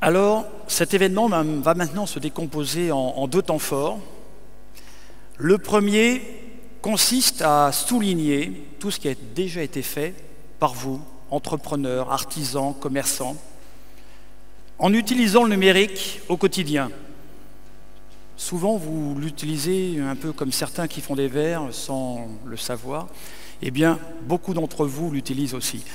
Alors, cet événement va maintenant se décomposer en deux temps forts. Le premier consiste à souligner tout ce qui a déjà été fait par vous, entrepreneurs, artisans, commerçants, en utilisant le numérique au quotidien. Souvent, vous l'utilisez un peu comme certains qui font des verres sans le savoir. Eh bien, beaucoup d'entre vous l'utilisent aussi.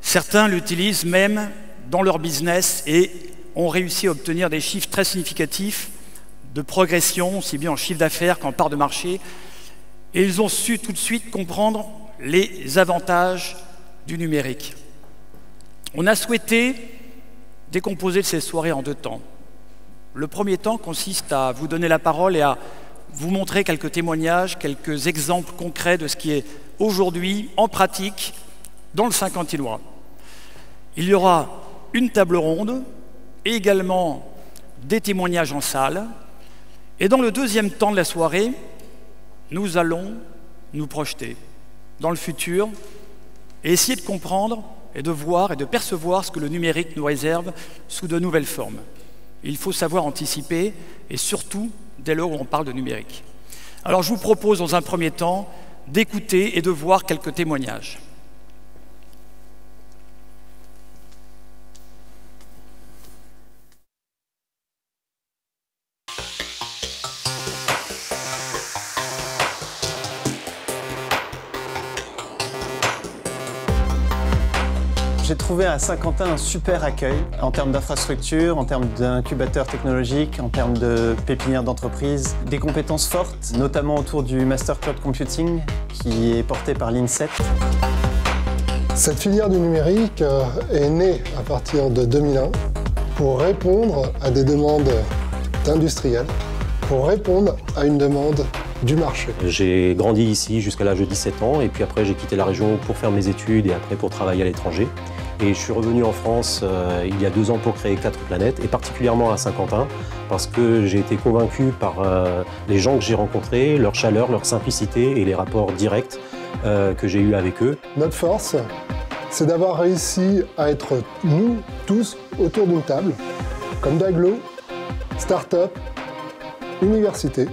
Certains l'utilisent même dans leur business et ont réussi à obtenir des chiffres très significatifs de progression, aussi bien en chiffre d'affaires qu'en part de marché. Et ils ont su tout de suite comprendre les avantages du numérique. On a souhaité décomposer ces soirées en deux temps. Le premier temps consiste à vous donner la parole et à vous montrer quelques témoignages, quelques exemples concrets de ce qui est aujourd'hui en pratique dans le Saint-Quentinois. Il y aura une table ronde et également des témoignages en salle. Et dans le deuxième temps de la soirée, nous allons nous projeter dans le futur et essayer de comprendre et de voir et de percevoir ce que le numérique nous réserve sous de nouvelles formes. Il faut savoir anticiper et surtout dès lors où on parle de numérique. Alors je vous propose dans un premier temps d'écouter et de voir quelques témoignages. J'ai trouvé à Saint-Quentin un super accueil en termes d'infrastructure, en termes d'incubateurs technologiques, en termes de pépinières d'entreprise, des compétences fortes, notamment autour du Master Cloud Computing qui est porté par l'INSET. Cette filière du numérique est née à partir de 2001 pour répondre à des demandes d'industriels, pour répondre à une demande du marché. J'ai grandi ici jusqu'à l'âge de 17 ans et puis après j'ai quitté la région pour faire mes études et après pour travailler à l'étranger. Et je suis revenu en France il y a 2 ans pour créer 4 planètes et particulièrement à Saint-Quentin parce que j'ai été convaincu par les gens que j'ai rencontrés, leur chaleur, leur simplicité et les rapports directs que j'ai eus avec eux. Notre force, c'est d'avoir réussi à être nous tous autour d'une table, comme d'agglo, start-up, université,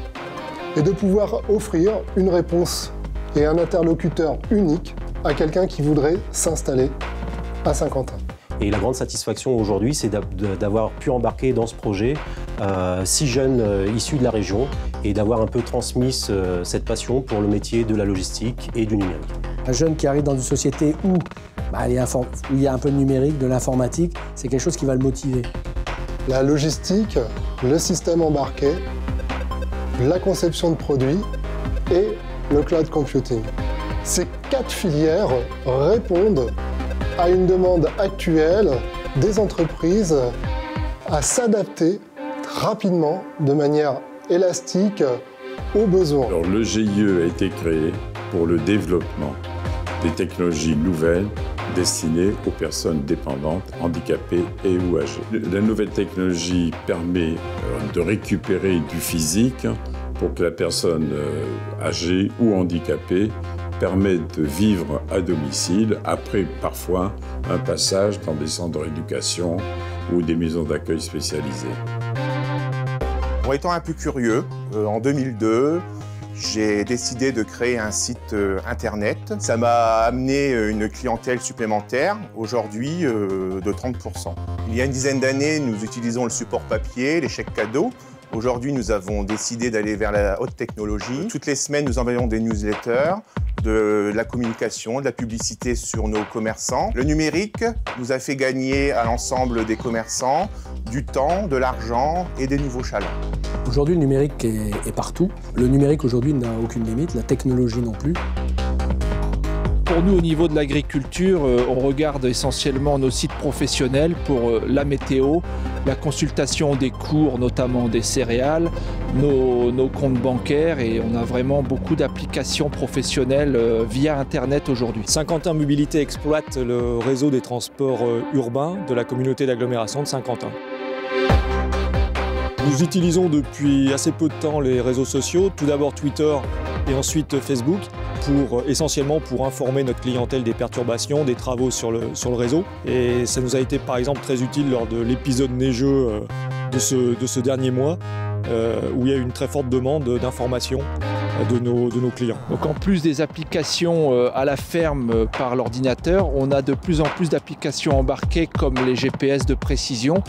et de pouvoir offrir une réponse et un interlocuteur unique à quelqu'un qui voudrait s'installer à Saint-Quentin. Et la grande satisfaction aujourd'hui, c'est d'avoir pu embarquer dans ce projet 6 jeunes issus de la région et d'avoir un peu transmis cette passion pour le métier de la logistique et du numérique. Un jeune qui arrive dans une société où il y a un peu de numérique, de l'informatique, c'est quelque chose qui va le motiver. La logistique, le système embarqué, la conception de produits et le cloud computing. Ces 4 filières répondent à une demande actuelle des entreprises à s'adapter rapidement, de manière élastique, aux besoins. Alors, le GIE a été créé pour le développement des technologies nouvelles destinées aux personnes dépendantes, handicapées et ou âgées. La nouvelle technologie permet de récupérer du physique pour que la personne âgée ou handicapée permette de vivre à domicile après parfois un passage dans des centres de rééducation ou des maisons d'accueil spécialisées. En étant un peu curieux, en 2002, j'ai décidé de créer un site internet. Ça m'a amené une clientèle supplémentaire, aujourd'hui de 30%. Il y a une dizaine d'années, nous utilisons le support papier, les chèques cadeaux. Aujourd'hui, nous avons décidé d'aller vers la haute technologie. Toutes les semaines, nous envoyons des newsletters, de la communication, de la publicité sur nos commerçants. Le numérique nous a fait gagner à l'ensemble des commerçants du temps, de l'argent et des nouveaux chalands. Aujourd'hui, le numérique est partout. Le numérique aujourd'hui n'a aucune limite, la technologie non plus. Pour nous, au niveau de l'agriculture, on regarde essentiellement nos sites professionnels pour la météo, la consultation des cours, notamment des céréales, nos comptes bancaires et on a vraiment beaucoup d'applications professionnelles via Internet aujourd'hui. Saint-Quentin Mobilité exploite le réseau des transports urbains de la communauté d'agglomération de Saint-Quentin. Nous utilisons depuis assez peu de temps les réseaux sociaux, tout d'abord Twitter et ensuite Facebook. essentiellement pour informer notre clientèle des perturbations, des travaux sur le réseau. Et ça nous a été par exemple très utile lors de l'épisode neigeux de ce dernier mois, où il y a eu une très forte demande d'informations de nos clients. Donc en plus des applications à la ferme par l'ordinateur, on a de plus en plus d'applications embarquées comme les GPS de précision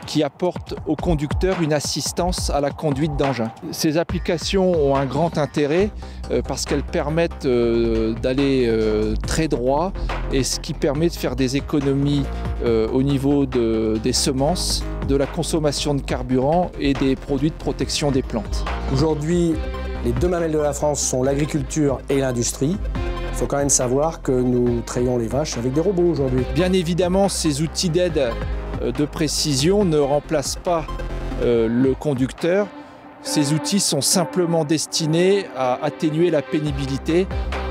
qui apportent aux conducteurs une assistance à la conduite d'engins. Ces applications ont un grand intérêt parce qu'elles permettent d'aller très droit, et ce qui permet de faire des économies au niveau des semences, de la consommation de carburant et des produits de protection des plantes. Aujourd'hui, les deux mamelles de la France sont l'agriculture et l'industrie. Il faut quand même savoir que nous trayons les vaches avec des robots aujourd'hui. Bien évidemment, ces outils d'aide de précision ne remplacent pas le conducteur. Ces outils sont simplement destinés à atténuer la pénibilité,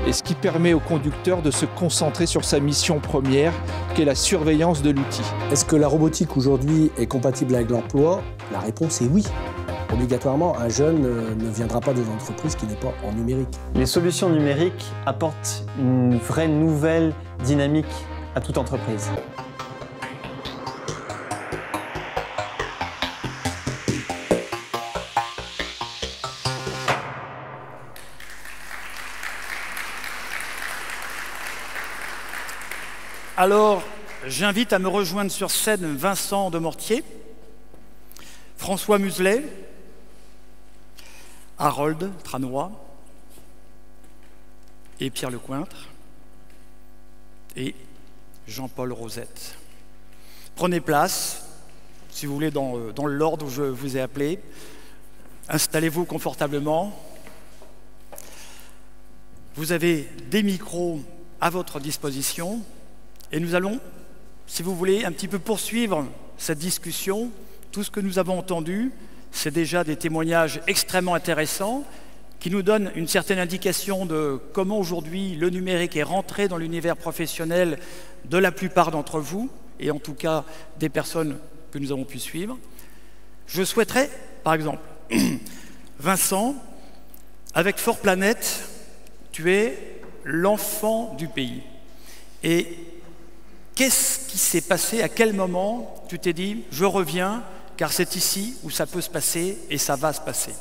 et ce qui permet au conducteur de se concentrer sur sa mission première, qui est la surveillance de l'outil. Est-ce que la robotique aujourd'hui est compatible avec l'emploi? La réponse est oui. Obligatoirement, un jeune ne viendra pas d'une entreprise qui n'est pas en numérique. Les solutions numériques apportent une vraie nouvelle dynamique à toute entreprise. Alors, j'invite à me rejoindre sur scène Vincent Demortier, François Muselet, Harold Tranois et Pierre Lecointre et Jean-Paul Rosette. Prenez place, si vous voulez, dans l'ordre où je vous ai appelé. Installez-vous confortablement. Vous avez des micros à votre disposition et nous allons, si vous voulez, un petit peu poursuivre cette discussion. Tout ce que nous avons entendu, c'est déjà des témoignages extrêmement intéressants qui nous donnent une certaine indication de comment aujourd'hui le numérique est rentré dans l'univers professionnel de la plupart d'entre vous, et en tout cas des personnes que nous avons pu suivre. Je souhaiterais, par exemple, Vincent, avec Fort Planète, tu es l'enfant du pays. Et qu'est-ce qui s'est passé? À quel moment tu t'es dit « je reviens » car c'est ici où ça peut se passer et ça va se passer?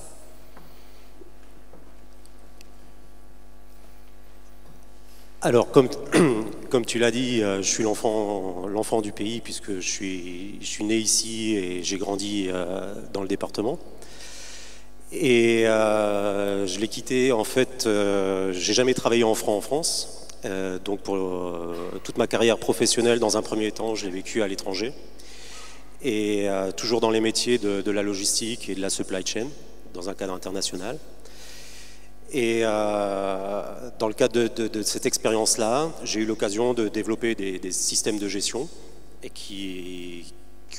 Alors, comme tu l'as dit, je suis l'enfant du pays puisque je suis né ici et j'ai grandi dans le département. Et je l'ai quitté, en fait, j'ai jamais travaillé en France. Donc pour toute ma carrière professionnelle, dans un premier temps, je l'ai vécu à l'étranger. Et toujours dans les métiers de la logistique et de la supply chain, dans un cadre international. Et dans le cadre de cette expérience-là, j'ai eu l'occasion de développer des systèmes de gestion et qui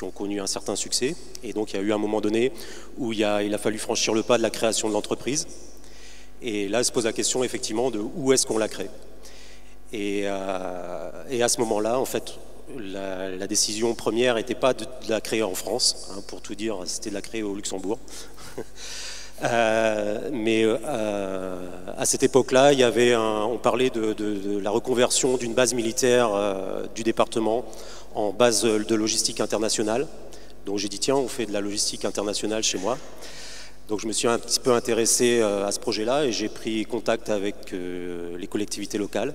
ont connu un certain succès. Et donc il y a eu un moment donné où il a fallu franchir le pas de la création de l'entreprise. Et là, se pose la question effectivement de où est-ce qu'on la crée. Et à ce moment-là, en fait, la décision première n'était pas de la créer en France, hein, pour tout dire, c'était de la créer au Luxembourg. Mais à cette époque-là, on parlait de la reconversion d'une base militaire du département en base de logistique internationale. Donc j'ai dit tiens, on fait de la logistique internationale chez moi. Donc je me suis un petit peu intéressé à ce projet-là et j'ai pris contact avec les collectivités locales.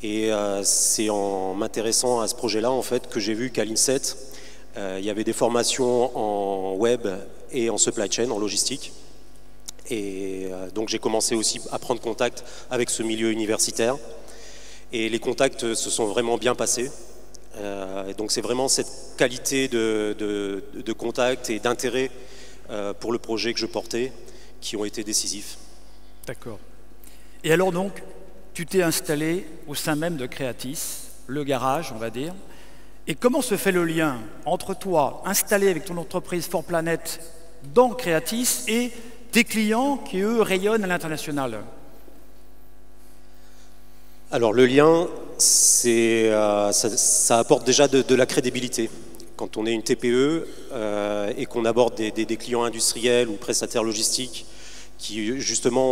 Et c'est en m'intéressant à ce projet-là en fait que j'ai vu qu'à l'INSET, il y avait des formations en web et en supply chain, en logistique. Et donc j'ai commencé aussi à prendre contact avec ce milieu universitaire. Et les contacts se sont vraiment bien passés. Et donc c'est vraiment cette qualité de contact et d'intérêt pour le projet que je portais qui ont été décisifs. D'accord. Et alors donc, tu t'es installé au sein même de Creatis, le garage, on va dire. Et comment se fait le lien entre toi, installé avec ton entreprise Fort Planète dans Creatis, et tes clients qui, eux, rayonnent à l'international? Alors le lien, ça apporte déjà de la crédibilité. Quand on est une TPE et qu'on aborde des clients industriels ou prestataires logistiques qui justement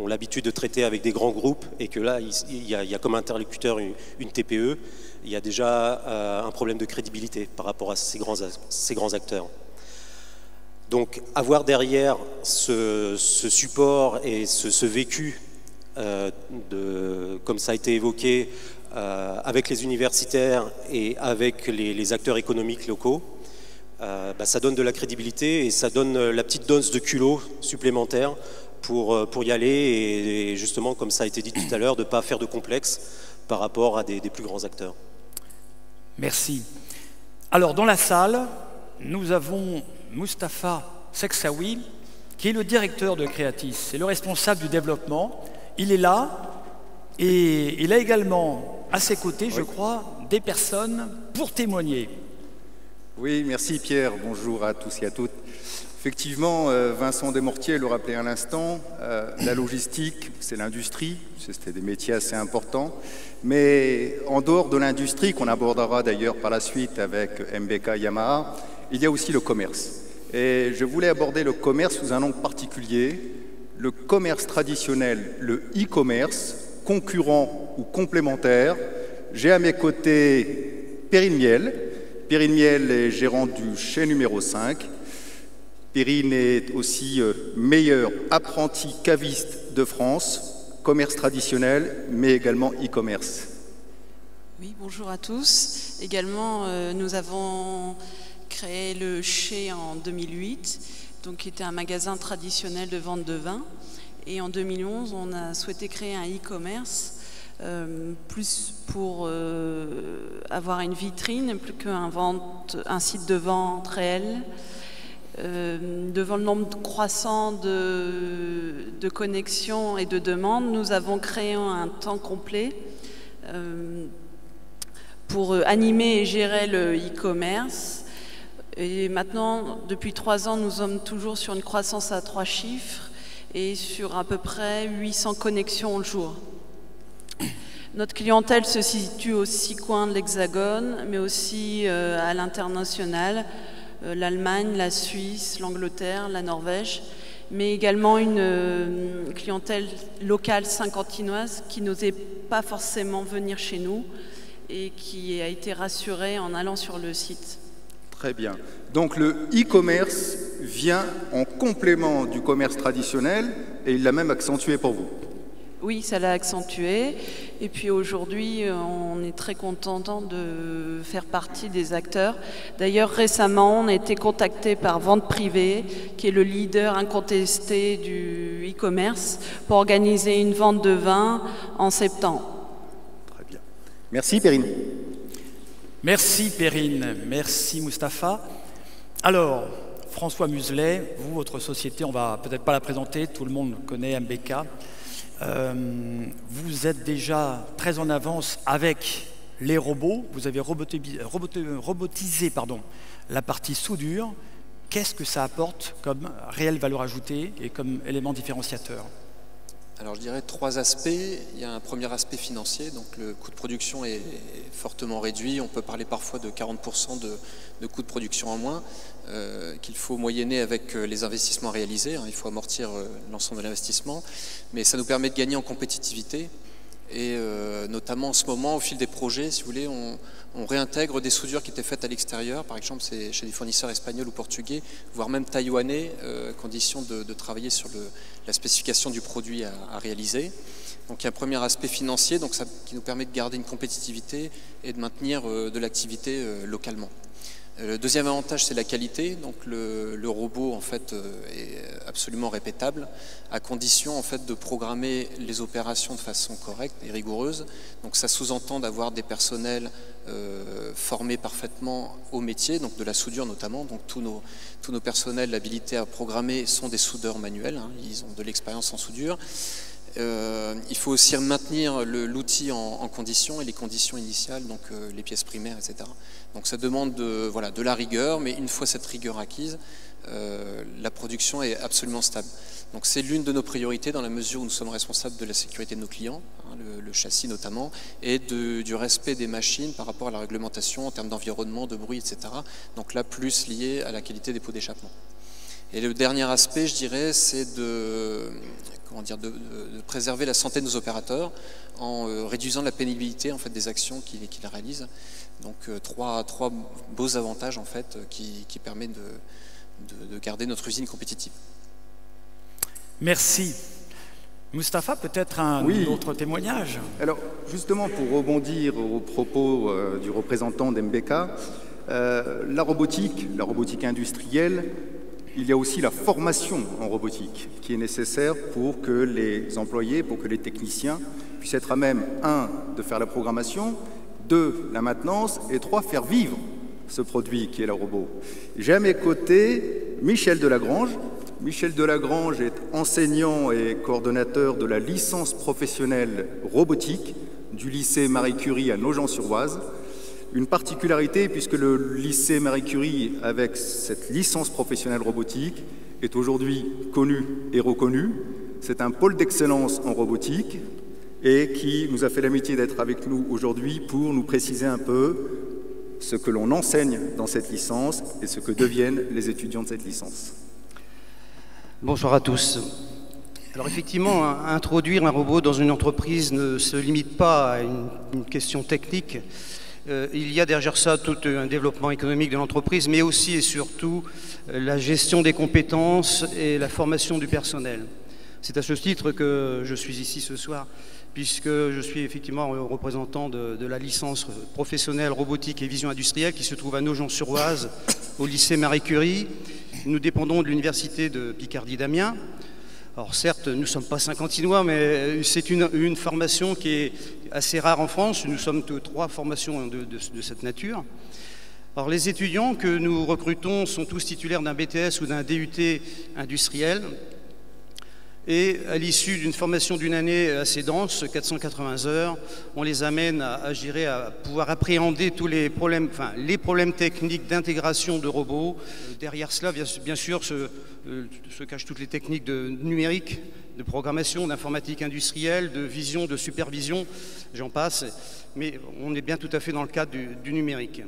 ont ont l'habitude de traiter avec des grands groupes et que là, il y a comme interlocuteur une TPE, il y a déjà un problème de crédibilité par rapport à ces grands acteurs. Donc avoir derrière ce support et ce vécu, comme ça a été évoqué, avec les universitaires et avec les acteurs économiques locaux, ça donne de la crédibilité et ça donne la petite dose de culot supplémentaire pour y aller et justement, comme ça a été dit tout à l'heure, de ne pas faire de complexe par rapport à des plus grands acteurs. Merci. Alors, dans la salle, nous avons Moustapha Seksaoui, qui est le directeur de Creatis, c'est le responsable du développement. Il est là et il a également à ses côtés, je crois, des personnes pour témoigner. Oui, merci Pierre. Bonjour à tous et à toutes. Effectivement, Vincent Desmortiers le rappelait à l'instant, la logistique, c'est l'industrie, c'était des métiers assez importants. Mais en dehors de l'industrie, qu'on abordera d'ailleurs par la suite avec MBK Yamaha, il y a aussi le commerce. Et je voulais aborder le commerce sous un angle particulier, le commerce traditionnel, le e-commerce, concurrent ou complémentaire. J'ai à mes côtés Perrine Miel. Perrine Miel est gérante du chez numéro 5. Perrine est aussi meilleure apprentie caviste de France, commerce traditionnel, mais également e-commerce. Oui, bonjour à tous. Également, nous avons créé le Chez en 2008, donc, qui était un magasin traditionnel de vente de vin. Et en 2011, on a souhaité créer un e-commerce, plus pour avoir une vitrine, plus qu'un site de vente réel. Devant le nombre croissant de connexions et de demandes, nous avons créé un temps complet pour animer et gérer le e-commerce. Et maintenant, depuis 3 ans, nous sommes toujours sur une croissance à 3 chiffres et sur à peu près 800 connexions au jour. Notre clientèle se situe aux 6 coins de l'Hexagone, mais aussi à l'international, l'Allemagne, la Suisse, l'Angleterre, la Norvège, mais également une clientèle locale saint-quentinoise qui n'osait pas forcément venir chez nous et qui a été rassurée en allant sur le site. Très bien. Donc le e-commerce vient en complément du commerce traditionnel et il l'a même accentué pour vous. Oui, ça l'a accentué. Et puis aujourd'hui, on est très content de faire partie des acteurs. D'ailleurs, récemment, on a été contacté par Vente Privée, qui est le leader incontesté du e-commerce, pour organiser une vente de vin en septembre. Très bien. Merci Perrine. Merci Perrine, merci Moustapha. Alors, François Muselet, vous, votre société, on va peut-être pas la présenter, tout le monde connaît MBK. Vous êtes déjà très en avance avec les robots, vous avez robotisé la partie soudure. Qu'est-ce que ça apporte comme réelle valeur ajoutée et comme élément différenciateur? Alors je dirais 3 aspects. Il y a un premier aspect financier, donc le coût de production est fortement réduit. On peut parler parfois de 40% de coût de production en moins qu'il faut moyenner avec les investissements réalisés. Il faut amortir l'ensemble de l'investissement, mais ça nous permet de gagner en compétitivité. Et notamment en ce moment, au fil des projets, si vous voulez, on réintègre des soudures qui étaient faites à l'extérieur. Par exemple, c'est chez des fournisseurs espagnols ou portugais, voire même taïwanais, condition de travailler sur la spécification du produit à réaliser. Donc il y a un premier aspect financier donc qui nous permet de garder une compétitivité et de maintenir de l'activité localement. Le deuxième avantage, c'est la qualité. Donc le robot en fait est absolument répétable, à condition en fait de programmer les opérations de façon correcte et rigoureuse. Donc ça sous-entend d'avoir des personnels formés parfaitement au métier, donc de la soudure notamment. Donc tous nos personnels habilités à programmer sont des soudeurs manuels. Ils ont de l'expérience en soudure. Il faut aussi maintenir l'outil en condition et les conditions initiales, donc les pièces primaires, etc. Donc ça demande de la rigueur, mais une fois cette rigueur acquise, la production est absolument stable. Donc c'est l'une de nos priorités dans la mesure où nous sommes responsables de la sécurité de nos clients, le châssis notamment, et du respect des machines par rapport à la réglementation en termes d'environnement, de bruit, etc. Donc là, plus lié à la qualité des pots d'échappement. Et le dernier aspect, je dirais, c'est de préserver la santé de nos opérateurs en réduisant la pénibilité en fait, des actions qu'ils réalisent. Donc trois beaux avantages en fait, qui permettent de garder notre usine compétitive. Merci. Moustapha, peut-être un autre témoignage? Alors, justement, pour rebondir aux propos du représentant d'MBK, la robotique industrielle, il y a aussi la formation en robotique qui est nécessaire pour que les employés, pour que les techniciens puissent être à même, 1, de faire la programmation, 2, la maintenance, et 3, faire vivre ce produit qui est le robot. J'ai à mes côtés Michel Delagrange. Michel Delagrange est enseignant et coordonnateur de la licence professionnelle robotique du lycée Marie Curie à Nogent-sur-Oise. Une particularité puisque le lycée Marie Curie, avec cette licence professionnelle robotique, est aujourd'hui connu et reconnu. C'est un pôle d'excellence en robotique et qui nous a fait l'amitié d'être avec nous aujourd'hui pour nous préciser un peu ce que l'on enseigne dans cette licence et ce que deviennent les étudiants de cette licence. Bonsoir à tous. Alors effectivement, introduire un robot dans une entreprise ne se limite pas à une question technique. Il y a derrière ça tout un développement économique de l'entreprise, mais aussi et surtout la gestion des compétences et la formation du personnel. C'est à ce titre que je suis ici ce soir, puisque je suis effectivement représentant de la licence professionnelle robotique et vision industrielle qui se trouve à Nogent-sur-Oise, au lycée Marie Curie. Nous dépendons de l'université de Picardie-d'Amiens. Alors certes, nous ne sommes pas Saint-Quentinois, mais c'est une formation qui est assez rare en France. Nous sommes 3 formations de cette nature. Alors les étudiants que nous recrutons sont tous titulaires d'un BTS ou d'un DUT industriel. Et à l'issue d'une formation d'une année assez dense, 480 heures, on les amène à pouvoir appréhender tous les problèmes, les problèmes techniques d'intégration de robots. Derrière cela, bien sûr, se cachent toutes les techniques de numérique, de programmation, d'informatique industrielle, de vision, de supervision, j'en passe. Mais on est bien tout à fait dans le cadre du numérique.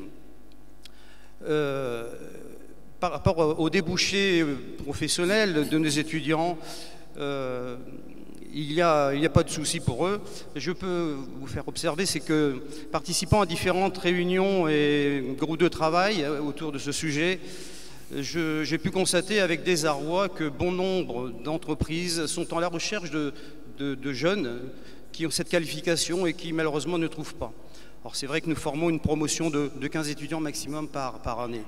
Par rapport aux débouchés professionnels de nos étudiants, il n'y a pas de souci pour eux. Je peux vous faire observer, c'est que participant à différentes réunions et groupes de travail autour de ce sujet, j'ai pu constater avec désarroi que bon nombre d'entreprises sont en la recherche de jeunes qui ont cette qualification et qui malheureusement ne trouvent pas. Alors c'est vrai que nous formons une promotion de 15 étudiants maximum par année.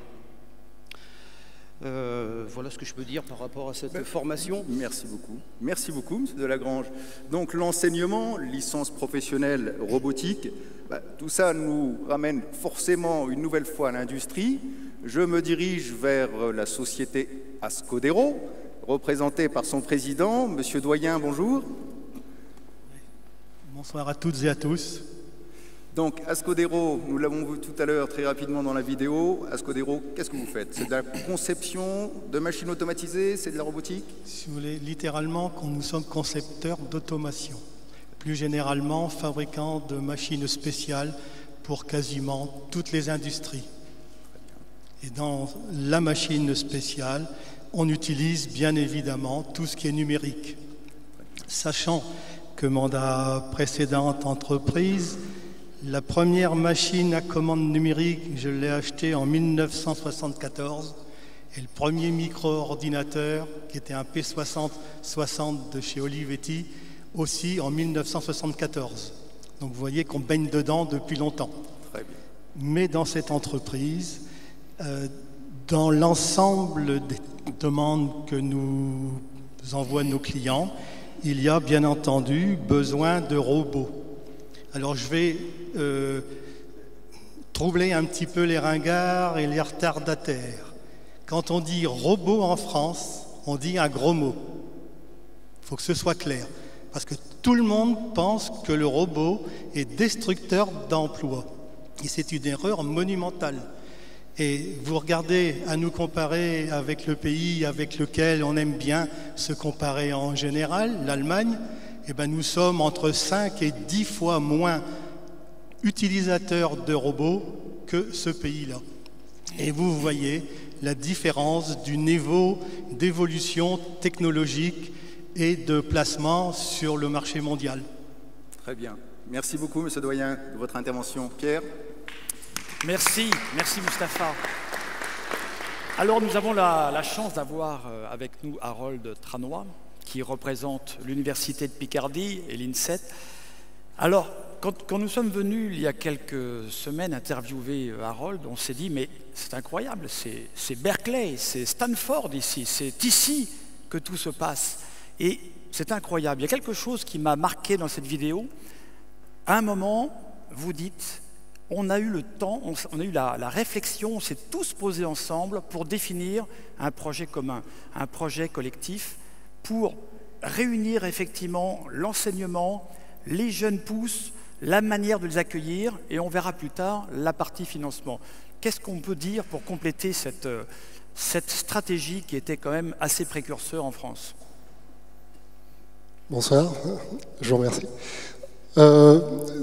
Voilà ce que je peux dire par rapport à cette formation. Merci beaucoup. Merci beaucoup, M. Delagrange. Donc l'enseignement, licence professionnelle robotique, tout ça nous ramène forcément une nouvelle fois à l'industrie. Je me dirige vers la société Ascodero, représentée par son président, M. Doyen, bonjour. Bonsoir à toutes et à tous. Donc, Ascodero, nous l'avons vu tout à l'heure très rapidement dans la vidéo. Ascodero, qu'est-ce que vous faites? C'est de la conception de machines automatisées? C'est de la robotique? Si vous voulez, littéralement, nous sommes concepteurs d'automation. Plus généralement, fabricants de machines spéciales pour quasiment toutes les industries. Et dans la machine spéciale, on utilise bien évidemment tout ce qui est numérique. Sachant que mandat précédente entreprise, la première machine à commande numérique, je l'ai achetée en 1974. Et le premier micro-ordinateur, qui était un P60 de chez Olivetti, aussi en 1974. Donc vous voyez qu'on baigne dedans depuis longtemps. Très bien. Mais dans cette entreprise, dans l'ensemble des demandes que nous envoient nos clients, il y a bien entendu besoin de robots. Alors je vais troubler un petit peu les ringards et les retardataires. Quand on dit robot en France, on dit un gros mot. Il faut que ce soit clair. Parce que tout le monde pense que le robot est destructeur d'emplois. Et c'est une erreur monumentale. Et vous regardez à nous comparer avec le pays avec lequel on aime bien se comparer en général, l'Allemagne, eh bien nous sommes entre 5 et 10 fois moins utilisateurs de robots que ce pays-là. Et vous voyez la différence du niveau d'évolution technologique et de placement sur le marché mondial. Très bien. Merci beaucoup, Monsieur Doyen, de votre intervention. Pierre? Merci Mustapha. Alors nous avons la chance d'avoir avec nous Harold Tranois, qui représente l'Université de Picardie et l'INSET. Alors, quand nous sommes venus il y a quelques semaines interviewer Harold, on s'est dit, mais c'est incroyable, c'est Berkeley, c'est Stanford ici, c'est ici que tout se passe. Et c'est incroyable. Il y a quelque chose qui m'a marqué dans cette vidéo. À un moment, vous dites, on a eu le temps, on a eu la réflexion, on s'est tous posés ensemble pour définir un projet commun, un projet collectif, pour réunir effectivement l'enseignement, les jeunes pousses, la manière de les accueillir, et on verra plus tard la partie financement. Qu'est-ce qu'on peut dire pour compléter cette stratégie qui était quand même assez précurseur en France? Bonsoir, je vous remercie.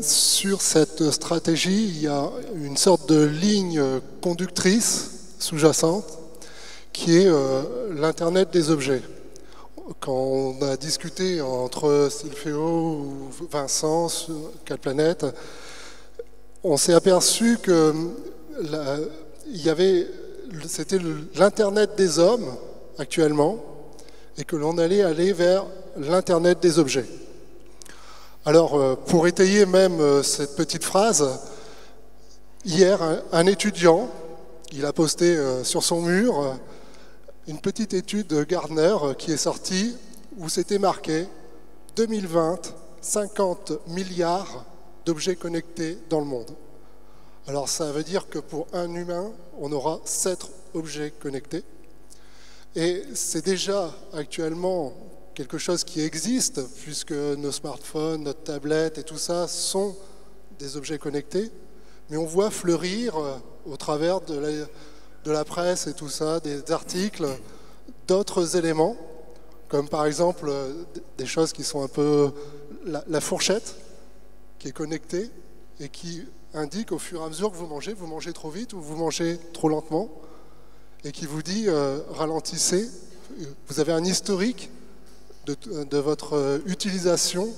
Sur cette stratégie, il y a une sorte de ligne conductrice sous-jacente qui est l'Internet des objets. Quand on a discuté entre Silfeo ou Vincent sur CalPlanète, on s'est aperçu que c'était l'Internet des hommes actuellement et que l'on allait aller vers l'Internet des objets. Alors, pour étayer même cette petite phrase, hier, un étudiant, il a posté sur son mur une petite étude de Gartner qui est sortie où c'était marqué 2020, 50 milliards d'objets connectés dans le monde. Alors ça veut dire que pour un humain, on aura 7 objets connectés. Et c'est déjà actuellement quelque chose qui existe, puisque nos smartphones, notre tablette et tout ça sont des objets connectés. Mais on voit fleurir au travers de la presse et tout ça, des articles, d'autres éléments, comme par exemple des choses qui sont un peu la fourchette, qui est connectée et qui indique au fur et à mesure que vous mangez trop vite ou vous mangez trop lentement, et qui vous dit ralentissez. Vous avez un historique de votre utilisation,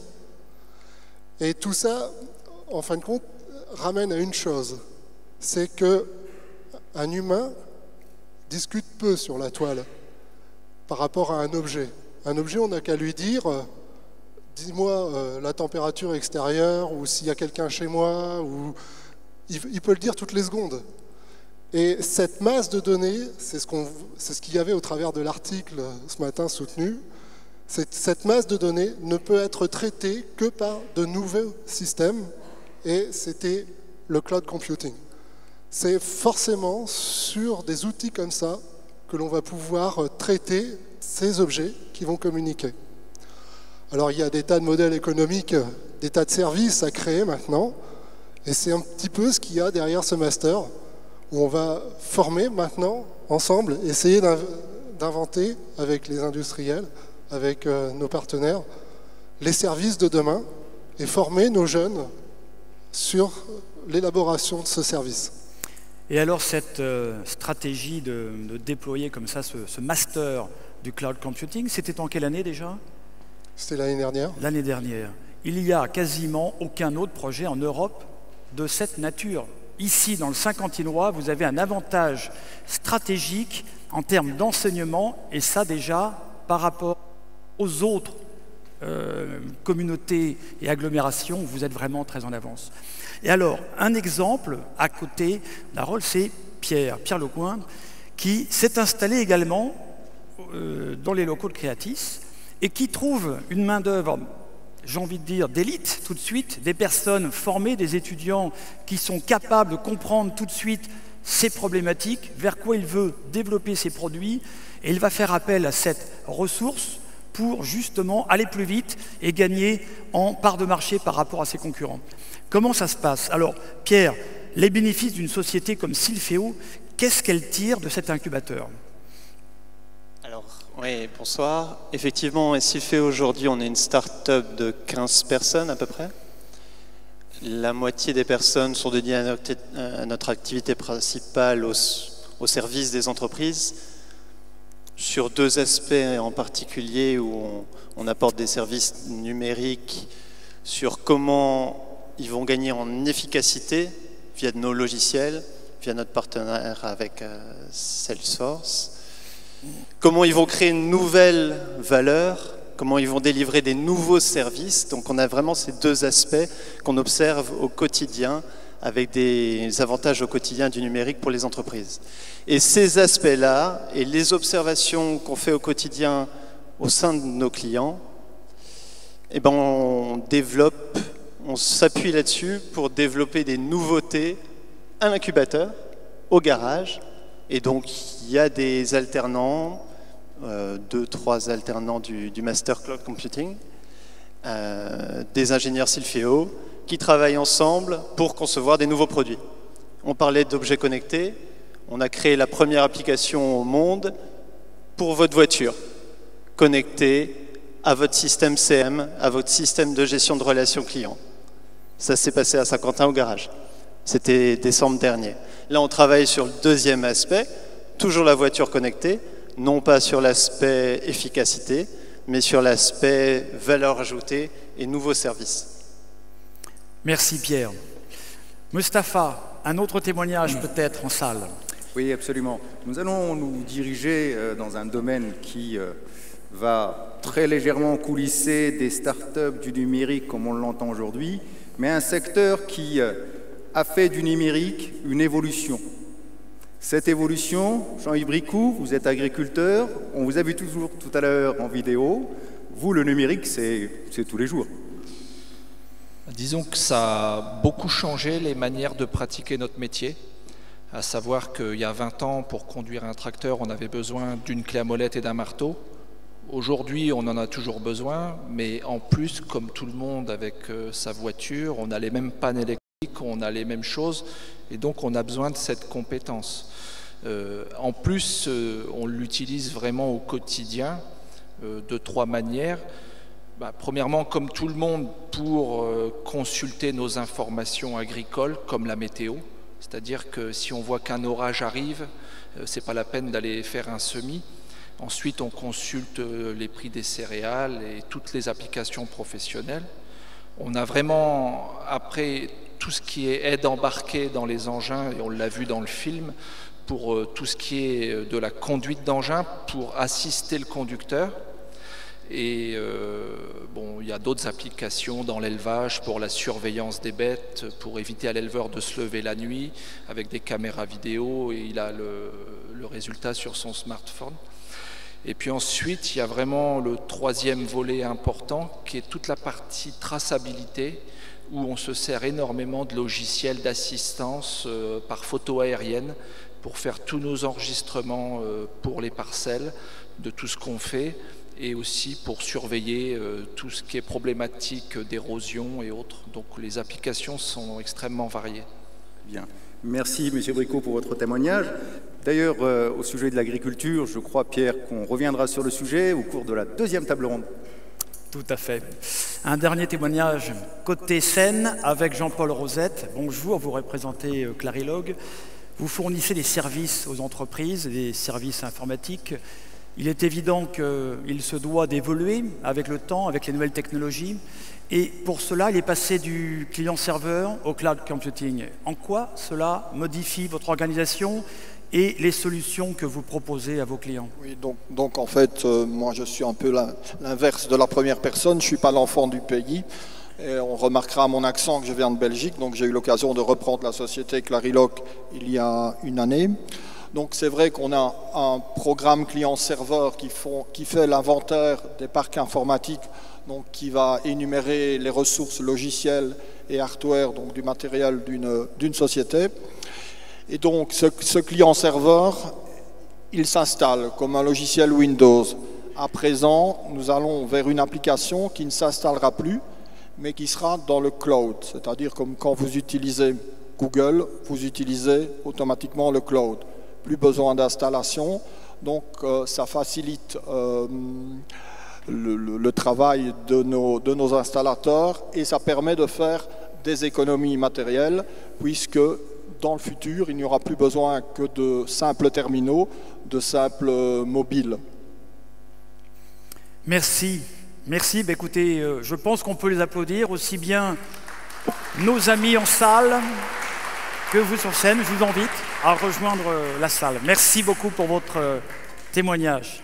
et tout ça, en fin de compte, ramène à une chose, c'est que un humain discute peu sur la toile par rapport à un objet. Un objet, on n'a qu'à lui dire dis-moi la température extérieure, ou s'il y a quelqu'un chez moi, ou il peut le dire toutes les secondes. Et cette masse de données, c'est ce qu'il y avait au travers de l'article ce matin soutenu, cette masse de données ne peut être traitée que par de nouveaux systèmes, et c'était le cloud computing. C'est forcément sur des outils comme ça que l'on va pouvoir traiter ces objets qui vont communiquer. Alors il y a des tas de modèles économiques, des tas de services à créer maintenant, et c'est un petit peu ce qu'il y a derrière ce master, où on va former maintenant, ensemble, essayer d'inventer avec les industriels, avec nos partenaires, les services de demain, et former nos jeunes sur l'élaboration de ce service. Et alors cette stratégie de déployer comme ça ce master du cloud computing, c'était en quelle année déjà? C'était l'année dernière. L'année dernière. Il n'y a quasiment aucun autre projet en Europe de cette nature. Ici, dans le Saint-Quentinois, vous avez un avantage stratégique en termes d'enseignement, et ça déjà par rapport aux autres communautés et agglomérations, vous êtes vraiment très en avance. Et alors, un exemple à côté d'Harold, c'est Pierre Lecoing, qui s'est installé également dans les locaux de Creatis et qui trouve une main-d'œuvre, j'ai envie de dire, d'élite tout de suite, des personnes formées, des étudiants qui sont capables de comprendre tout de suite ces problématiques, vers quoi il veut développer ses produits, et il va faire appel à cette ressource pour justement aller plus vite et gagner en part de marché par rapport à ses concurrents. Comment ça se passe? Alors, Pierre, les bénéfices d'une société comme Silfeo, qu'est-ce qu'elle tire de cet incubateur? Alors, oui, bonsoir. Effectivement, Silfeo, aujourd'hui, on est une start-up de 15 personnes à peu près. La moitié des personnes sont dédiées à notre activité principale au service des entreprises, sur deux aspects en particulier où on apporte des services numériques, sur comment ils vont gagner en efficacité via de nos logiciels, via notre partenaire avec Salesforce, comment ils vont créer une nouvelle valeur, comment ils vont délivrer des nouveaux services. Donc on a vraiment ces deux aspects qu'on observe au quotidien, avec des avantages au quotidien du numérique pour les entreprises. Et ces aspects-là, et les observations qu'on fait au quotidien au sein de nos clients, eh ben on s'appuie là-dessus pour développer des nouveautés à l'incubateur, au garage. Et donc il y a des alternants, 2-3 alternants du Master Cloud Computing, des ingénieurs Silpheo, qui travaillent ensemble pour concevoir des nouveaux produits. On parlait d'objets connectés, on a créé la première application au monde pour votre voiture, connectée à votre système CM, à votre système de gestion de relations clients. Ça s'est passé à Saint-Quentin au garage. C'était décembre dernier. Là, on travaille sur le deuxième aspect, toujours la voiture connectée, non pas sur l'aspect efficacité, mais sur l'aspect valeur ajoutée et nouveaux services. Merci Pierre. Mustapha, un autre témoignage peut-être en salle. Oui, absolument. Nous allons nous diriger dans un domaine qui va très légèrement coulisser des startups du numérique comme on l'entend aujourd'hui, mais un secteur qui a fait du numérique une évolution. Cette évolution, Jean-Yves Bricou, vous êtes agriculteur, on vous a vu toujours tout à l'heure en vidéo. Vous, le numérique, c'est tous les jours. Disons que ça a beaucoup changé les manières de pratiquer notre métier, à savoir qu'il y a 20 ans, pour conduire un tracteur, on avait besoin d'une clé à molette et d'un marteau. Aujourd'hui, on en a toujours besoin, mais en plus, comme tout le monde avec sa voiture, on a les mêmes pannes électriques, on a les mêmes choses, et donc on a besoin de cette compétence. En plus, on l'utilise vraiment au quotidien, de 3 manières. Premièrement, comme tout le monde, pour consulter nos informations agricoles, comme la météo. C'est-à-dire que si on voit qu'un orage arrive, c'est pas la peine d'aller faire un semis. Ensuite, on consulte les prix des céréales et toutes les applications professionnelles. On a vraiment, après, tout ce qui est aide embarquée dans les engins, et on l'a vu dans le film, pour tout ce qui est de la conduite d'engin, pour assister le conducteur. Et il y a d'autres applications dans l'élevage pour la surveillance des bêtes, pour éviter à l'éleveur de se lever la nuit avec des caméras vidéo, et il a le résultat sur son smartphone. Et puis ensuite, il y a vraiment le troisième volet important qui est toute la partie traçabilité, où on se sert énormément de logiciels d'assistance par photo aérienne pour faire tous nos enregistrements pour les parcelles de tout ce qu'on fait, et aussi pour surveiller tout ce qui est problématique d'érosion et autres. Donc les applications sont extrêmement variées. Bien. Merci M. Bricot pour votre témoignage. D'ailleurs, au sujet de l'agriculture, je crois, Pierre, qu'on reviendra sur le sujet au cours de la deuxième table ronde. Tout à fait. Un dernier témoignage côté Seine avec Jean-Paul Rosette. Bonjour, vous représentez Clarilog. Vous fournissez des services aux entreprises, des services informatiques. Il est évident qu'il se doit d'évoluer avec le temps, avec les nouvelles technologies. Et pour cela, il est passé du client-serveur au cloud computing. En quoi cela modifie votre organisation et les solutions que vous proposez à vos clients? Oui, donc en fait, moi je suis un peu l'inverse de la première personne. Je ne suis pas l'enfant du pays. Et on remarquera à mon accent que je viens de Belgique. Donc j'ai eu l'occasion de reprendre la société Clarilog il y a une année. Donc c'est vrai qu'on a un programme client-serveur qui fait l'inventaire des parcs informatiques, donc qui va énumérer les ressources logicielles et hardware, donc du matériel d'une société. Et donc ce client-serveur, il s'installe comme un logiciel Windows. À présent, nous allons vers une application qui ne s'installera plus, mais qui sera dans le cloud. C'est-à-dire comme quand vous utilisez Google, vous utilisez automatiquement le cloud. Plus besoin d'installation, donc ça facilite le travail de nos installateurs, et ça permet de faire des économies matérielles, puisque dans le futur, il n'y aura plus besoin que de simples terminaux, de simples mobiles. Merci. Merci. Bah, écoutez, je pense qu'on peut les applaudir, aussi bien nos amis en salle que vous sur scène. Je vous invite à rejoindre la salle. Merci beaucoup pour votre témoignage.